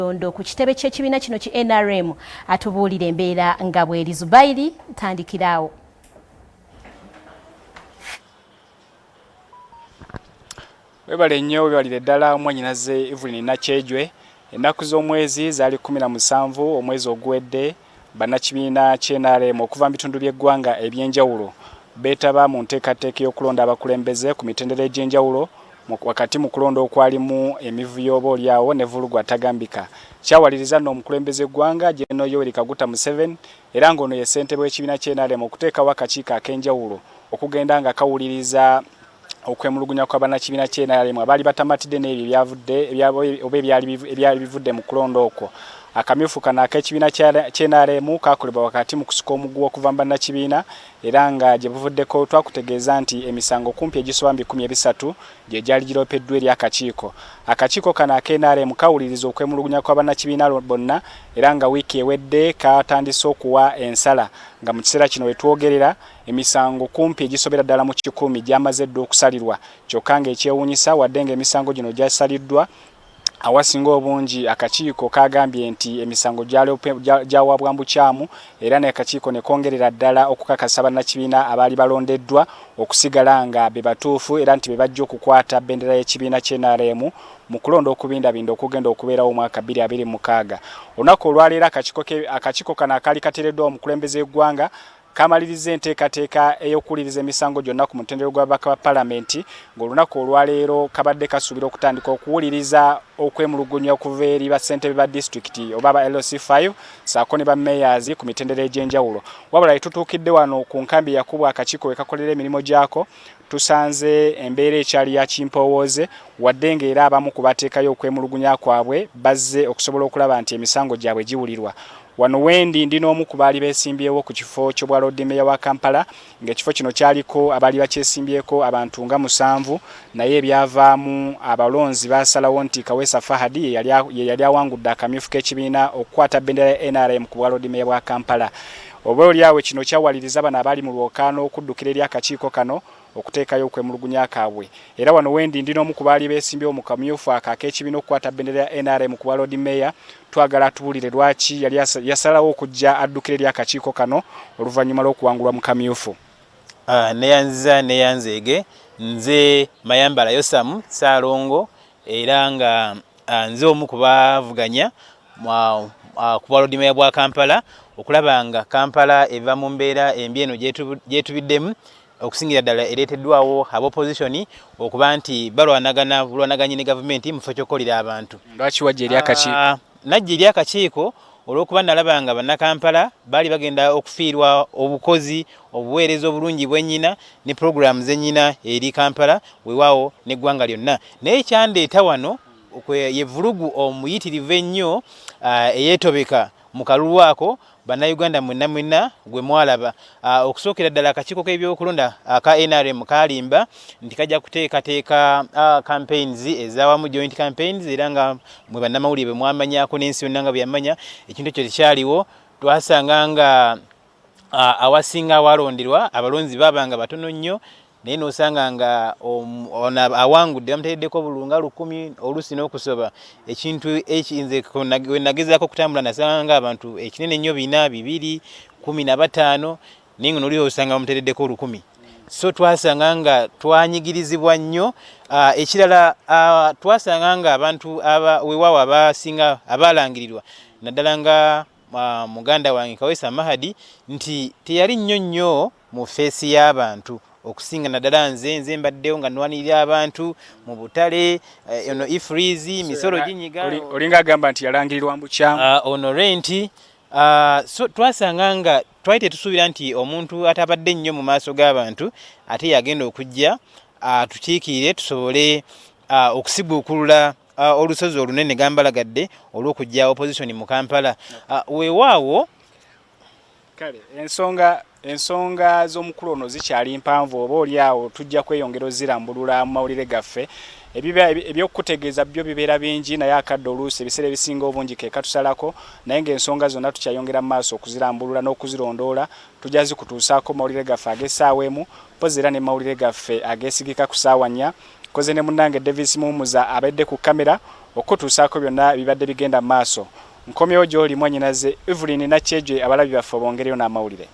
Mulondo ku kitebe ky'ekibiina kino ki NRM atubuulira embeera nga bw'eri. Zubairi, tandikirawo. Webale nnyo webalire ddala omwannyinaze Evelyn Nakyejwe. Ennaku z'omwezi zaali 17 omwezi oguwedde bannakibiina ky'NRM okuva mu bitundu by'eggwanga eby'enjawulo beetaba mu nteekateeka y'okulonda abakulembeze ku mitendera egy'enjawulo wakati mu kulonda okwalimu emivuyo oboolyawo ne vulugu atagambika. Kyawaliriza nno omukulembeze eggwanga General Yoweri Kaguta Museveni era ng'ono ye ssentebe w'ekibiina ky'NRM okuteekawo akakiiko ak'enjawulo okugenda nga kawuliriza okwemulugunya kwa bannakibiina ky'NRM abaali batamatidde n'ebyo ebyali bivudde mu kulonda okwo. Akamyufu kano ak'ekibiina ky'NRM kakolebwa wakati mu kusika omuguwa okuva mu bannakibiina era nga gye buvuddeko twakutegeeza nti emisango kumpi egisoba 13 gye gyali giropeddwa eri akakiiko. Akakiiko kano ak'NRM kawuliriza okwemulugunya kwa bannakibiina bonna era nga wiiki ewedde katandise okuwa ensala nga mu kiseera kino wetwogerera emisango kumpi egisobera ddala mu 100 gyamaze dda okusalirwa. Kyokka ng'ekyewuunyisa wadde ng'emisango gino gyasaliddwa awasinga obungi akakiiko kagambye nti emisango gyawabwa mbukyamu era n'akakiiko ne kongerera ddala okukakasa bannakibiina abaali balondeddwa okusigala nga be batuufu era nti be bajja okukwata bendera y'ekibiina ky'NRM mu kulonda okubindabinda okugenda okubeerawo omwaka 2026. Olunaku olwaleero akakiiko kano akaali kateereddwa omukulembeze w'eggwanga kamaliriza enteekateeka ey'okuwuliriza emisango gyonna ku mutendera gw'ababaka ba palamenti ng'olunaku olwaleero kabadde kasuubira okutandika okuwuliriza okwemulugunya okuva eri bassentebe ba disitulikiti oba ba LC5 saako ne ba mayors ku mitendera egy'enjawulo. Wabula tutuukidde wano ku nkambi yakubwa akakiiko we kakolera emirimu gyako tusanze embeera ekyali ya kimpowooze wadde ng'era abamu ku bateekayo okwemulugunya kwabwe bazze okusobola okulaba nti emisango gyabwe giwulirwa. Wano wendi ndi n'omu ku baali beesimbyewo ku kifo ky'obwa Lord Mayor wa Kampala ng'ekifo kino kyaliko abaali bakyesimbyeko abantu nga 7 naye ebyavaamu abalonzi basalawo nti Kaweesa Fahadi ye yali awangudde akamyufu k'ekibiina okukwata bendera ya NRM ku bwa Lord Mayor wa Kampala. Oba oliawo kino kyawaliriza bano abaali mu lwokaano okuddukira eri akakiiko kano okuteekayo okwemulugunya kaabwe. Era wano wendi ndi n'omu ku baali beesimbyewo mu kamyufu ak'ekibiina okukwata bendera ya NRM ku bwa Lord Mayor twagala tubulire lwaki yali yasalawo okujja addukira eri akakiiko kano oluvannyuma lw'okuwangulwa mu kamyufu. Neyanzeege nze Mayambala Yosamu Saalongo era nga nze omu ku bavuganya ku bwa Lord Mayor bwa Kampala okulaba nga Kampala eva mu mbeera embi eno gyetubiddemu okusingira ddala ereeteddwawo ab'opposition okuba nti balwanaganye ne gavumenti mu kifo ky'okkolera abantu. Lwaki wajja eri akakiiko? Najja eri akakiiko olw'okuba nalaba nga bannakampala baali bagenda okufiirwa obukozi obuweereza obulungi bw'ennyina ne programu z'ennyina eri Kampala weewaawo n'eggwanga lyonna. Naye kyandeeta wano ye vulugu omuyitirivu ennyo eyeetobeka mu kalulu ako bannayuganda mwenna gwe mwalaba. Okusookera ddala akakiiko k'ebyokulonda aka NRM kalimba nti kajja kuteekateeka campaigns ez'awamu joint campaigns era nga mwe bannamawulire bwe mwamanyako n'ensi yonna nga bwe yamanya ekintu ekyo tekyaliwo. Twasanga nga awasinga awalonderwa abalonzi baabanga batono nnyo naye n'osanga nga awangudde bamuteereddeko bulunga 10 oluusi n'okusoba ekintu ekinze we nagezaako okutambula nasanga nga abantu ekinene nnyo 4 2 15 naye nga nolio osanga bamuteereddeko 10. So twasanga nga twanyigirizibwa nnyo. Ekirala twasanga nga abantu weewaawo abasinga abalangirirwa naddala nga muganda wange Kaweesa Mahadi nti teyali nnyo mu feesi y'abantu okusinga naddala nze mbaddewo nga nwanirira abantu mu butale ono ifrizi misolo ginyiga olinga agamba nti yalangirirwa mbukyamu honorenti. So twasanga nga twali tetusuubira nti omuntu atabadde nnyo mu maaso g'abantu ate yagenda okujja tukiikirire tusobole okusiguukulula olusozi olunene gambalagadde olw'okujja opposition mu Kampala. Weewaawo kale ensonga z'omukulu ono zikyali mpanvu oba oliawo tujja kweyongera ozirambulula mu mawulire gaffe. Ebyokutegeeza byo bibeera bingi naye akadde oluusi ebiseera ebisinga obungi ke katusalako naye ng'ensonga zonna tukyayongera mu maaso okuzirambulula n'okuzirondoola tujja zikutuusaako mawulire gaffe ag'essaawa emu mpozi era ne mawulire gaffe ageesigika ku ssaawa 4 koze ne munnange Davis Mumuza abedde ku kamera okutuusaako byonna bibadde bigenda maaso. Nkomyewo gy'oli mwannyinaze Evelyn Nakyejwe, abalabi baffe bongereyo n'amawulire.